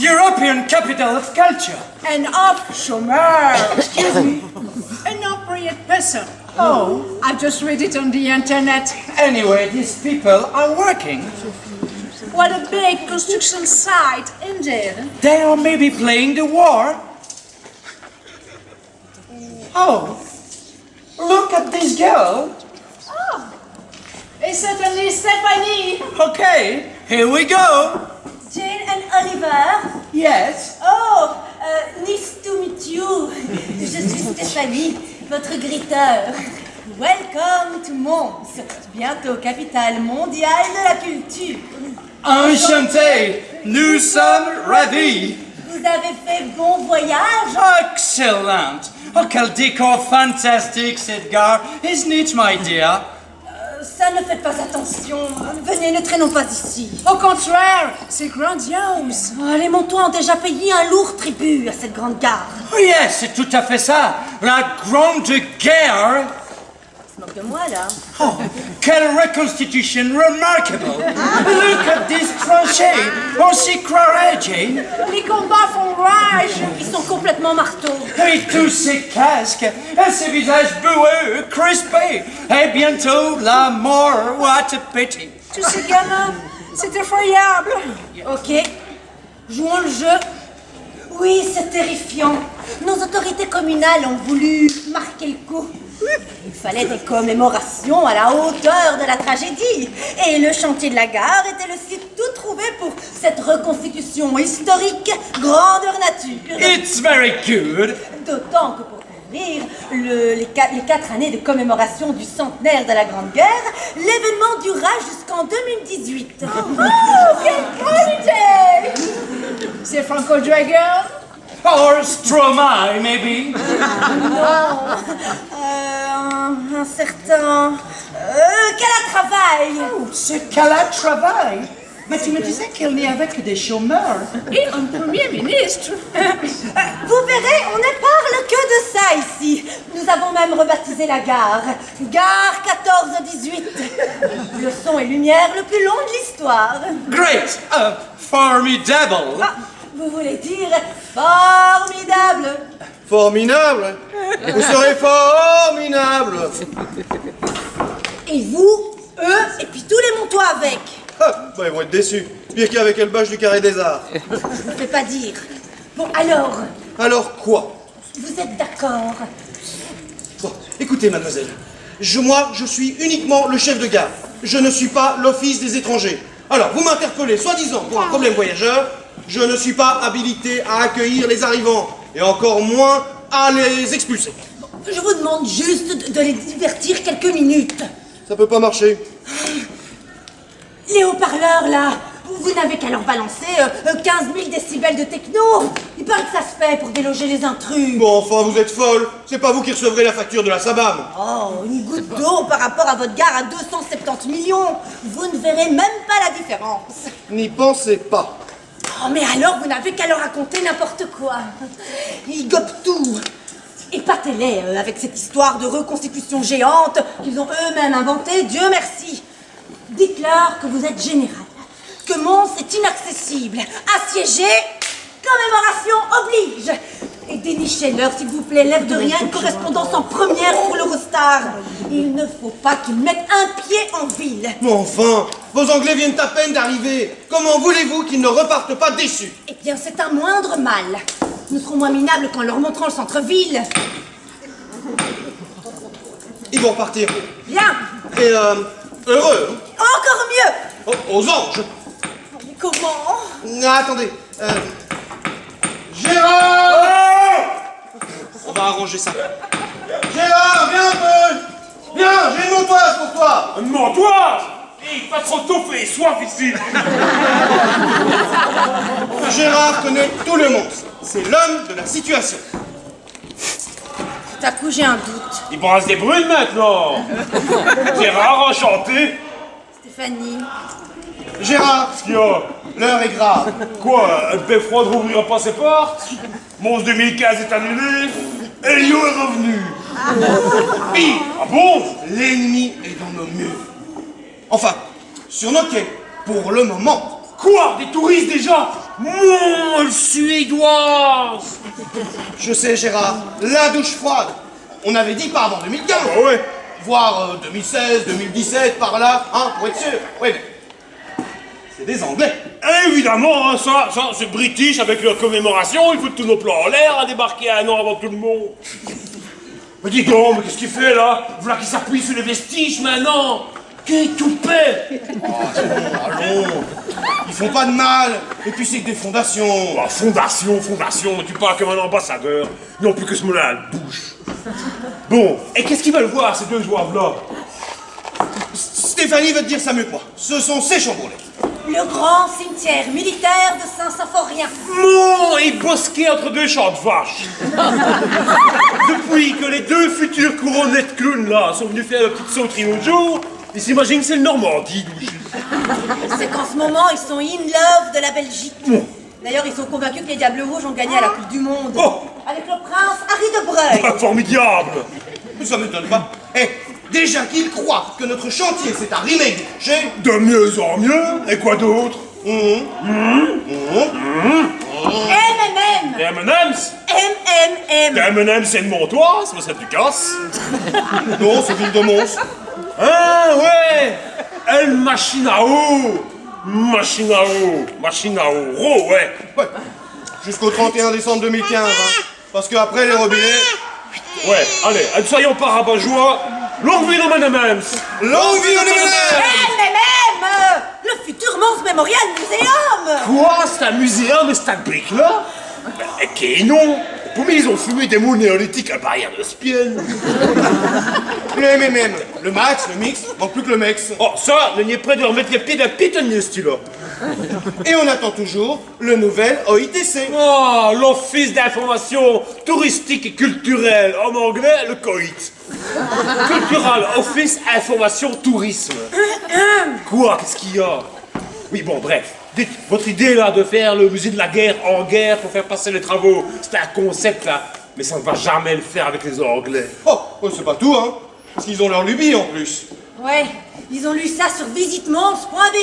European capital of culture. And of chômeur. Excuse me. An appropriate person. Oh, I just read it on the internet. Anyway, these people are working. What a big construction site, indeed. They are maybe playing the war. Oh, look at this girl. Oh, it's certainly Stephanie. Okay, here we go. Jane and Oliver. Yes. Oh, nice to meet you. Je suis Stéphanie, votre gritteur. Welcome to Mons, bientôt capitale mondiale de la culture. Enchanté, nous sommes ravis. Vous avez fait bon voyage? Excellent. Oh, quel décor fantastique, cette gare. Isn't it, my dear? Ça, ne faites pas attention. Venez, ne traînons pas ici. Au contraire, c'est grandiose. Oh, les Montois ont déjà payé un lourd tribut à cette grande gare. Oh, yes, c'est tout à fait ça. La Grande Guerre. Tu te moques de moi, là? Oh, quelle reconstitution remarquable. Look at these tranchées. On s'y croirait, Jane. Les combats font rage. Ils sont complètement marteaux. Et tous ces casques, et ces visages boueux, crispés. Et bientôt, la mort. What a pity. Tous ces gamins, c'est effroyable. Ok, jouons le jeu. Oui, c'est terrifiant. Nos autorités communales ont voulu marquer le coup. Il fallait des commémorations à la hauteur de la tragédie. Et le chantier de la gare était le site tout trouvé pour cette reconstitution historique grandeur nature. It's very good. D'autant que pour couvrir les 4 années de commémoration du centenaire de la Grande Guerre, l'événement durera jusqu'en 2018. Oh, quelle qualité! C'est Franco Dragon. Or Stromae, maybe. Non, un certain Calatravaille. Oh, c'est Calatravaille. Mais tu me disais qu'il n'y avait que des chômeurs. Et un premier ministre. Vous verrez, on ne parle que de ça ici. Nous avons même rebaptisé la gare. Gare 14-18. Le son et lumière le plus long de l'histoire. Great. Formidable. Ah, vous voulez dire formidable? Formidable. Vous serez formidable. Et vous, eux, et puis tous les Montois avec. Ah, bah, ils vont être déçus. Pire qu'avec le bâche du Carré des Arts. Je ne peux pas dire. Bon, alors, Alors quoi? vous êtes d'accord? Bon, écoutez, mademoiselle. Moi, je suis uniquement le chef de gare. Je ne suis pas l'office des étrangers. Alors, vous m'interpellez, soi-disant, pour un problème voyageur. Je ne suis pas habilité à accueillir les arrivants. Et encore moins à les expulser. Je vous demande juste de les divertir quelques minutes. Ça peut pas marcher. Les haut-parleurs, là, vous n'avez qu'à leur balancer 15 000 décibels de techno. Il paraît que ça se fait pour déloger les intrus. Bon, enfin, vous êtes folle. C'est pas vous qui recevrez la facture de la SABAM. Oh, une goutte d'eau par rapport à votre gare à 270 millions. Vous ne verrez même pas la différence. N'y pensez pas. Oh, mais alors, vous n'avez qu'à leur raconter n'importe quoi. Ils gobent tout. Épatez-les avec cette histoire de reconstitution géante qu'ils ont eux-mêmes inventée, Dieu merci. Dites-leur que vous êtes général, que Mons est inaccessible, assiégé, commémoration oblige. Et dénichez-leur, s'il vous plaît, l'air de rien, une correspondance en première pour l'Eurostar. Il ne faut pas qu'ils mettent un pied en ville. Mais enfin, vos Anglais viennent à peine d'arriver. Comment voulez-vous qu'ils ne repartent pas déçus? Eh bien, c'est un moindre mal. Nous serons moins minables qu'en leur montrant le centre-ville. Ils vont repartir. Bien. Et heureux. Encore mieux. Oh, aux anges. Mais comment? Ah, attendez. Gérard! On va arranger ça. Gérard, viens un peu. Viens, j'ai une montoise pour toi. Une mentoise? Pas trop tôt fait soif ici. Gérard connaît tout le monde. C'est l'homme de la situation. Tout à coup, j'ai un doute. Il brasse des brunes maintenant. Gérard, enchanté. Stéphanie. Gérard, Qu'est-ce qu'il y a? l'heure est grave. Quoi? Un paix froid ne rouvrira pas ses portes? Mons 2015 est annulé. Elio est revenu. Pire, Ah bon? l'ennemi est dans nos murs. Enfin, sur nos quais, pour le moment. Quoi? Des touristes déjà? Mon suédoise. Je sais, Gérard, la douche froide. On avait dit pas avant 2015. Ah ouais. Voire 2016, 2017, par là, hein, pour être sûr. Oui, mais c'est des Anglais. Évidemment, hein, ça, c'est British avec leur commémoration, ils foutent tous nos plans en l'air à débarquer un an avant tout le monde. Mais dis donc, mais qu'est-ce qu'il fait là? Voilà qu'il s'appuie sur les vestiges maintenant. Quel toupet! Allons, ils font pas de mal. Et puis c'est que des fondations. Oh, fondation, tu parles comme un ambassadeur. Ils n'ont plus que ce mot-là à la bouche. Bon, et qu'est-ce qu'ils veulent voir, ces deux joueurs-là? Stéphanie va te dire ça mieux que moi. Ce sont ces chamboulés. Le grand cimetière militaire de Saint-Symphorien. Mon, et bosqué entre deux champs de vaches. Depuis que les deux futurs couronnés de clowns là sont venus faire la petite sauterie l'autre jour, ils s'imaginent que c'est le Normandie d'où je suis. C'est qu'en ce moment, ils sont in love de la Belgique. D'ailleurs, ils sont convaincus que les Diables Rouges ont gagné à la Coupe du Monde. Oh. Avec le prince Harry de Breuil. Formidable. Mais ça m'étonne pas. Eh, déjà qu'ils croient que notre chantier c'est un remake des Clochers. De mieux en mieux. Et quoi d'autre? M&M. Les M&M's. M&M. Les M&M's, c'est de Montois, c'est ça du casse. Non, c'est ville de Mons. Ah ouais. Elle machine à eau. Machine à eau, ouais. Ouais. Jusqu'au 31 décembre 2015. Hein. Parce qu'après les robinets. Ouais, allez, soyons pas rabat-joie. Longue vie aux M&M's. Longue vie aux M&M's. M&M. Le futur Mons Memorial Museum. Quoi? C'est un muséum et c'est un brique là? Ok, non. Pour moi, ils ont fumé des mots néolithiques à barrière de Spiel. Le MMM, le max, le mix, manque plus que le mex. Oh, ça, on est près de remettre les pieds d'un pitonnier, ce là. Et on attend toujours le nouvel OITC. Oh, l'Office d'information touristique et culturelle. En anglais, le COIT. Cultural Office Information Tourisme. Quoi? Qu'est-ce qu'il y a? Oui, bon, bref. Dites, votre idée, là, de faire le musée de la guerre en guerre pour faire passer les travaux, c'est un concept, là. Mais ça ne va jamais le faire avec les Anglais. Oh, c'est pas tout, hein. Parce qu'ils ont leur lubie en plus. Ouais, ils ont lu ça sur visitemons.be.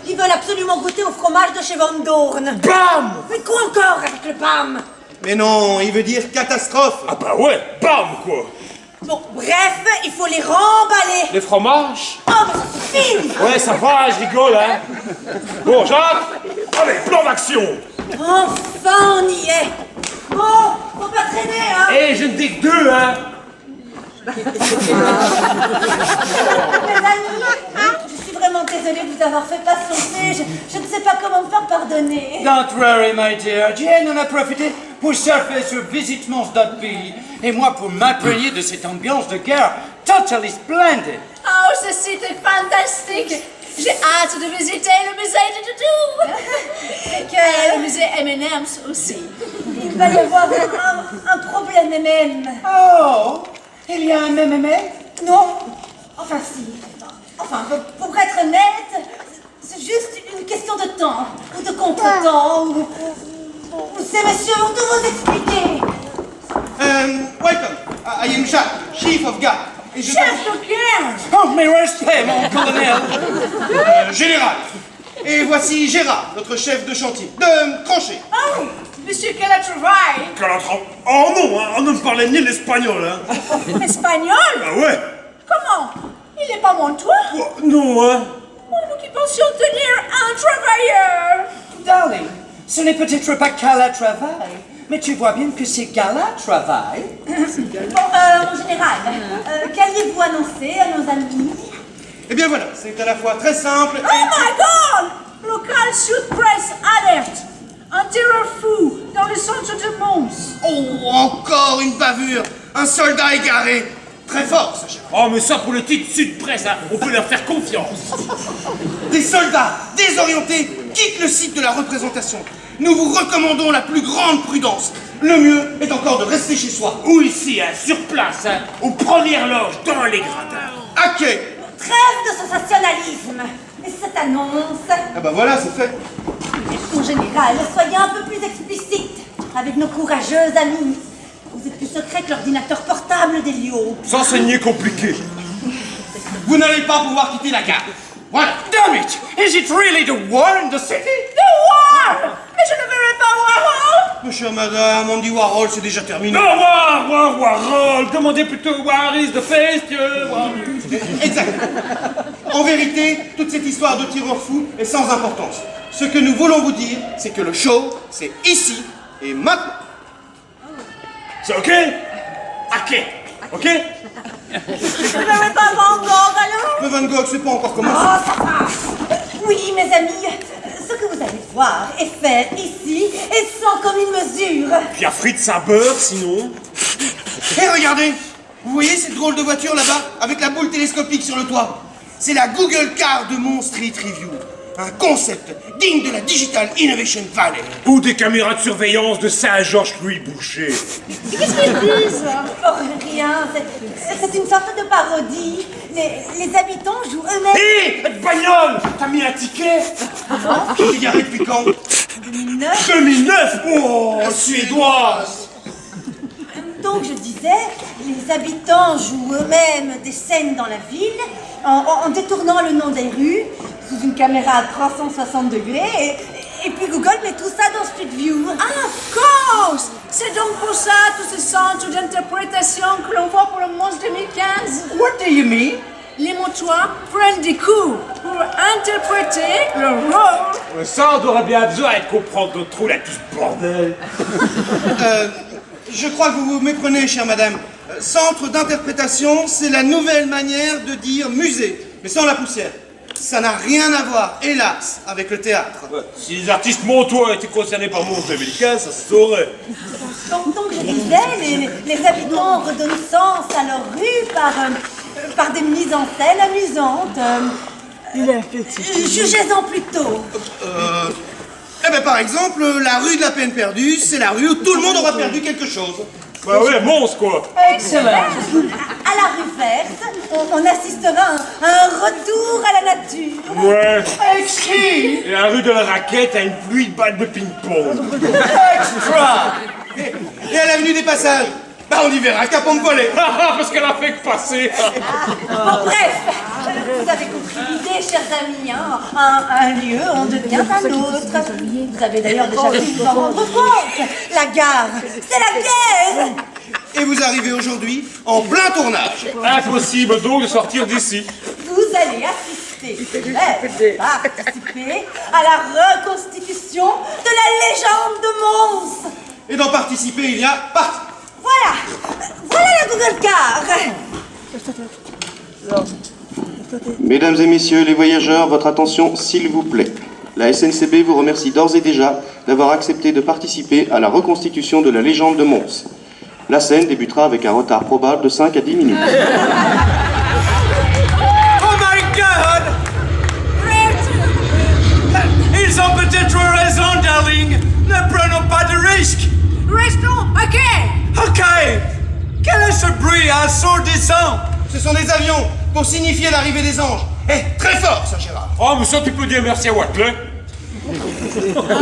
Ils veulent absolument goûter au fromage de chez Van Dorn. Bam! Mais quoi encore avec le BAM? Mais non, il veut dire catastrophe. Ah bah ouais, bam, quoi. Bon, bref, il faut les remballer. Les fromages? Oh, mais ça suffit. Ouais, ça va, je rigole, hein. Bon, Jacques, allez, plan d'action. Enfin, on y est. Bon, faut pas traîner, hein. Eh, je ne dis que deux, hein. Mes amis, je suis vraiment désolée de vous avoir fait patienter. Je ne sais pas comment me faire pardonner. Don't worry, my dear. Jane en a profité pour surfer sur visitemons.be et moi pour m'imprégner de cette ambiance de guerre totally splendid. Oh, ce site est fantastique. J'ai hâte de visiter le musée de Doudou. Et le musée M&M's aussi. Il va y avoir un problème même. Oh, il y a un MMM? Non. Enfin, si. Enfin, pour être honnête, c'est juste une question de temps, ou de contre-temps, ou ces messieurs vont tout vous expliquer. Welcome. I am Jacques, Chief of Guard. Et je Chef de guerre. Oh, mes respects, mon colonel. Général. Et voici Gérard, notre chef de chantier. De tranchée. Oh, monsieur Calatravaille. Oh non, hein, on ne parlait ni l'espagnol, hein. Espagnol? Ah ouais? Comment? Il n'est pas Montois? Oh, non, hein. Oh, nous qui pensions tenir un travailleur. Darling, ce n'est peut-être pas Calatravaille, mais tu vois bien que c'est Galatravaille. Bon, en général, qu'alliez-vous annoncer à nos amis? Eh bien voilà, c'est à la fois très simple Oh my God! Local Sud Press alerte. Un tireur fou dans le centre de Mons. Oh, encore une bavure. Un soldat égaré. Très fort, ce chef. Oh, mais ça, pour le titre Sud Presse, hein, on peut leur faire confiance. Des soldats désorientés quittent le site de la représentation. Nous vous recommandons la plus grande prudence. Le mieux est encore de rester chez soi. Ou ici, hein, sur place, hein, aux premières loges, dans les gradins. À quai. Trêve de sensationnalisme. Et cette annonce, Ah bah voilà, c'est fait. en général, soyez un peu plus explicite avec nos courageux amis. Vous êtes plus secret que l'ordinateur portable d'Elio. S'enseigner compliqué. Vous n'allez pas pouvoir quitter la gare. Voilà. Damn it! Is it really the war in the city? The war! Mais Ma chère madame, Andy Warhol, c'est déjà terminé. Non, Warhol, demandez plutôt Where is the face, Exact. En vérité, toute cette histoire de tireur fou est sans importance. Ce que nous voulons vous dire, c'est que le show, c'est ici et maintenant. C'est ok? Ok? Vous n'avez pas Van Gogh alors? Le Van Gogh, c'est pas encore commencé. Oh, ça va. Oui, mes amis, ce que vous allez voir et faire ici est sans commune mesure. Puis à frites à beurre, sinon. Hé, regardez! Vous voyez cette drôle de voiture là-bas, avec la boule télescopique sur le toit? C'est la Google Car de Mont Street Review. Un concept digne de la Digital Innovation Valley. Ou des caméras de surveillance de Saint-Georges-Louis Boucher. Qu'est-ce qu'ils disent? Oh, rien, c'est une sorte de parodie. Les habitants jouent eux-mêmes. Hé, bagnole! T'as mis un ticket? Tu t'es garé depuis quand? 2009. 2009! Oh, suédoise! Donc je disais, les habitants jouent eux-mêmes des scènes dans la ville en détournant le nom des rues sous une caméra à 360 degrés et puis Google met tout ça dans Street View. Ah, of course! C'est donc pour ça tous ces centres d'interprétation que l'on voit pour le monstre 2015. What do you mean? Les motoires prennent des coups pour interpréter le rôle. Ça, on aurait bien besoin de comprendre notre trou là, tout ce bordel. Je crois que vous vous méprenez, chère madame. Centre d'interprétation, c'est la nouvelle manière de dire musée, mais sans la poussière. Ça n'a rien à voir, hélas, avec le théâtre. Si les artistes montois étaient concernés par Monstre 2015, ça se saurait. Donc je disais, les habitants redonnent sens à leur rue par des mises en scène amusantes. Jugez-en plutôt. Eh bien, par exemple, la rue de la peine perdue, c'est la rue où tout le monde aura perdu quelque chose. Bah ouais, monstre quoi. Excellent. À la rue verte, on assistera à un retour à la nature. Ouais. Exquis. Et la rue de la raquette a une pluie de balles de ping-pong. Extra. Et à l'avenue des Passages, bah on y verra qu'à Pompe-Volet. Parce qu'elle a fait que passer. Bon, bref, vous avez compris l'idée, chers amis. Hein. Un lieu, on devient un autre. Vous avez d'ailleurs déjà pu vous en rendre compte. La gare, c'est la guerre. Et vous arrivez aujourd'hui en plein tournage. Impossible donc de sortir d'ici. Vous allez assister, participer à la reconstitution de la légende de Mons. Et d'en participer, il y a parti. Voilà la Google Car. Mesdames et messieurs les voyageurs, votre attention s'il vous plaît. La SNCB vous remercie d'ores et déjà d'avoir accepté de participer à la reconstitution de la légende de Mons. La scène débutera avec un retard probable de 5 à 10 minutes. Oh my God! Ils ont peut-être raison, darling. Ne prenons pas de risques. Restons, ok! Ok. Quel est ce bruit assourdissant? Ce sont des avions pour signifier l'arrivée des anges. Eh, très fort, ça, Gérard. Oh, mais ça, tu peux dire merci à Watley.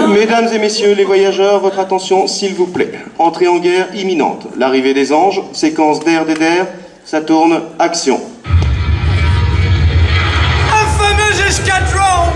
Mesdames et messieurs les voyageurs, votre attention s'il vous plaît. Entrée en guerre imminente. L'arrivée des anges, séquence d'RDR, ça tourne, action. Un fameux escadron.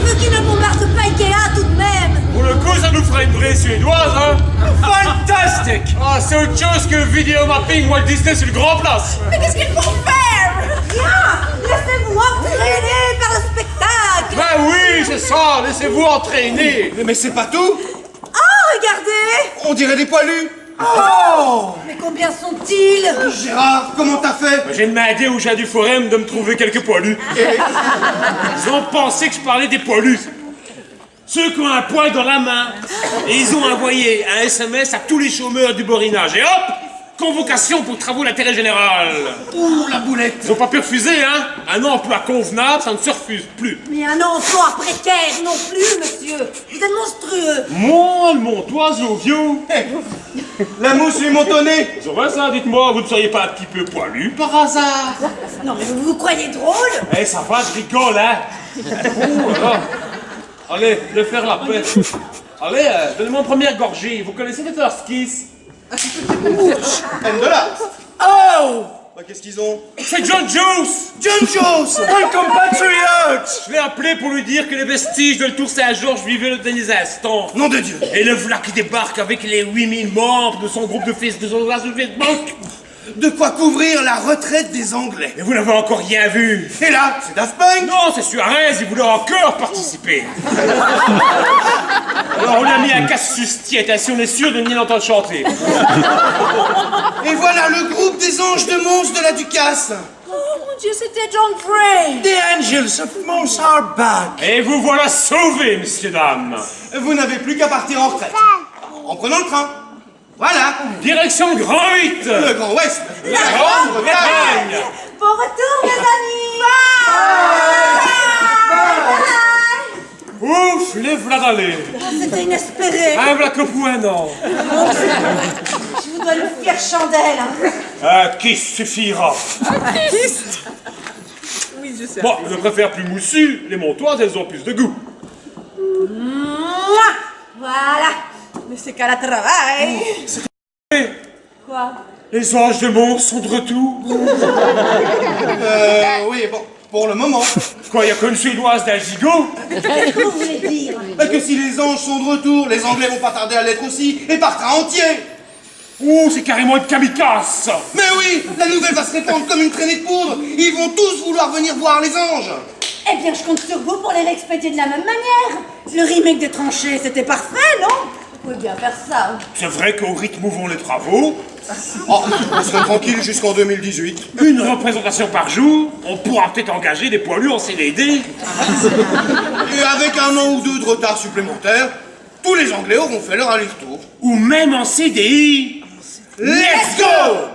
Pour qui ne bombarde pas Ikea tout de même. Pour le coup, ça nous fera une vraie suédoise, hein. Fantastique. Ah, c'est autre chose que vidéo mapping Walt Disney sur le Grand Place. Mais qu'est-ce qu'il faut faire? Rien. Laissez-vous entraîner par le spectacle. Ben oui, c'est ça, laissez-vous entraîner. Mais c'est pas tout. Oh, regardez. On dirait des poilus. Mais combien sont-ils? Gérard, comment t'as fait? J'ai demandé au chat du forum de me trouver quelques poilus. Ils ont pensé que je parlais des poilus. Ceux qui ont un poil dans la main. Et ils ont envoyé un SMS à tous les chômeurs du borinage. Et hop! Convocation pour travaux d'intérêt général. Ouh, la boulette. Ils ont pas pu refuser, hein? Un emploi convenable, ça ne se refuse plus. Mais un emploi précaire non plus, monsieur. Vous êtes monstrueux. Moi, mon oiseau vieux. La mousse lui montonnée. Ça va ça, dites-moi, vous ne seriez pas un petit peu poilu par hasard? Non, mais vous vous croyez drôle? Eh, ça va, je rigole, hein? Oh, là. Allez, de faire la paix. Allez, donnez-moi une première gorgée. Vous connaissez les First Kiss? And de là. Oh! Bah, qu'est-ce qu'ils ont? C'est John Juice! John Jones! Un compatriote! Je l'ai appelé pour lui dire que les vestiges de la Tour Saint-Georges vivaient le dernier instant. Nom de Dieu! Et le voilà qui débarque avec les 8000 membres de son groupe de fils de son banque. De quoi couvrir la retraite des Anglais. Et vous n'avez encore rien vu. Et là, c'est Daft Punk! Non, c'est Suarez, il voulait encore participer. Alors on a mis un casse-sustiette, ainsi on est sûr de bien l'entendre chanter. Et voilà le groupe des anges de Mons de la Ducasse. Oh mon Dieu, c'était John Frey. The angels of Mons are back. Et vous voilà sauvés, messieurs, dames. Vous n'avez plus qu'à partir en retraite. En prenant le train. Voilà. Direction Grand 8. Le Grand Ouest. La Grande-Bretagne. Bon retour, mes amis. Ouf, les voilà d'aller. C'était inespéré. Un voilà que pour un an. Je vous dois une fière chandelle. Un kiss suffira. Bon, je préfère plus moussu. Les montoises, elles ont plus de goût. Mouah. Voilà. Mais c'est qu'à la travail. Quoi? Les anges de Mons sont de retour. Oui, bon, pour le moment. Quoi, y a qu'une suédoise d'un gigot? Qu'est-ce que vous voulez dire? Que si les anges sont de retour, les Anglais vont pas tarder à l'être aussi, et par train entier. Oh, c'est carrément une kamikaze. Mais oui, la nouvelle va se répandre comme une traînée de poudre. Ils vont tous vouloir venir voir les anges. Eh bien, je compte sur vous pour les réexpédier de la même manière. Le remake des tranchées, c'était parfait, non? Vous pouvez bien faire ça. C'est vrai qu'au rythme où vont les travaux, Oh, on serait tranquille jusqu'en 2018. une représentation par jour, on pourra peut-être engager des poilus en CDD. Et avec un an ou deux de retard supplémentaire, tous les Anglais auront fait leur aller-retour. Ou même en CDI. Let's go!